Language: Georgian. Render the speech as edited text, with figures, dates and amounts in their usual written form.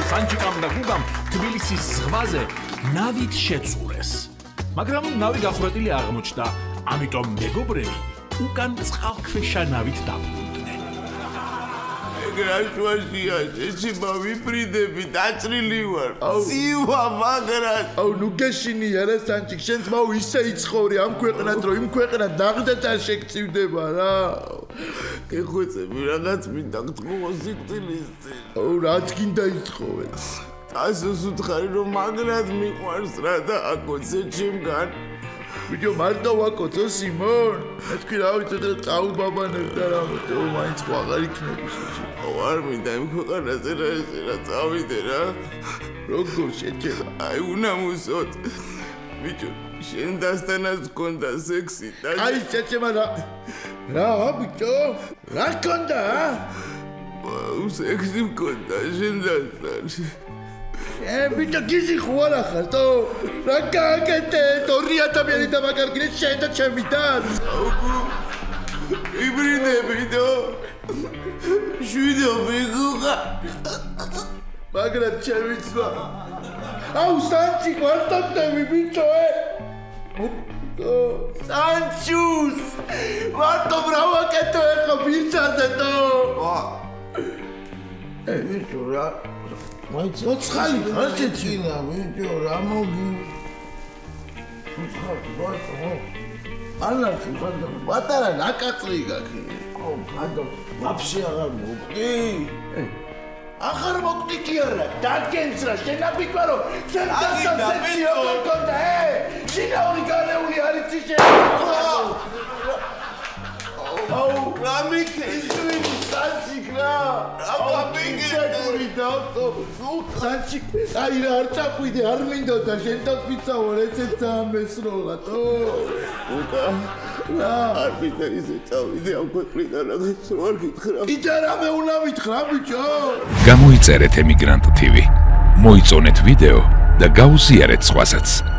სანჩიკამ და გუგამ თბილისის ზღვაზე ნავით შეწურეს. მაგრამ ნავი გახვრეტილი აღმოჩნდა, ამიტომ მეგობრები უკან წყალქვეშა ნავით დაბრუნდნენ. გრაშვაშია, შეშება ვიბრიდები, დაჭრილი ვარ. ცივა მაგრად. აუ ნუ გეშინია რა სანჩიკ, შენც მაუ ისე იცხოვრი ამ ქვეყნად, რომ იმ ქვეყნად ნაღდაც არ შეგწივდება რა. გეხვეწები რაღაც მინდა გთხოვო სიკვდილის წინ. აუ რაც გინდა იცხოვე. ასოს უთხარი რომ მაგრად მიყვარს რა და აკოცე ჩემგან. ბიჭო მარტო ვაკოცო სიმონ. მე თქვი რა ვიცი და წაუბაბანებ და რამე, თო მაინც ხო აღარ იქნები შეჭი. არ მინდა იმ ქვეყანაზე რა წავიდე რა. როგორ შეჭება? აი უნამუსოთ. ბიჭო შენ დასთანაც გქონდა სექსი და აი შეჭება რა ბიჭო? რა გქონდა? სექსი მქონდა შენ დასთან. ბიჭო გიზი ხوار ახალ თო? რა გააკეთე? ორი ადამიანი დამაკარგინე შენ და ჩემი დაც. ვიბრიდები და შვიდო მიგუღა. მაგრამ ჩემი ძმა. აუ სანჩი ვარტავდები ბიჭო სანჩუს ვარტო ბრავაკეთო ეხა ბიჭაზე თო. ბიჭო რა მაინც ოცხალი ხარ შეჭინა ბიჭო რა მოგი ოცხალი ბატონო ალახი პატარა ნაკაწრი გაქი. აუ გადო ვაფშე აღარ მოვყდი ახარ მოკდი კი არა დაგენს რა შენაბიჭო რომ შენ დასაცეციო გქონდა შინაური განეული არის შენ. აუ რამე ქეშვი სანჩიკ რა აბა მიგეური დავტო სანჩიკ აი რა არ წაყვიდე არ მინდოდა შენ დავფიცავო რეცეთ დამესროლა თო უკა რა არ მინდა ისე წავიდე ამ ქვეყნიდან რაღაც ვარ გითხრა. იდა რამე უნდა მითხრა ბიჭო. გამოიწერეთ ემიგრანტ TV, მოიწონეთ ვიდეო და გაუზიარეთ სხვასაც.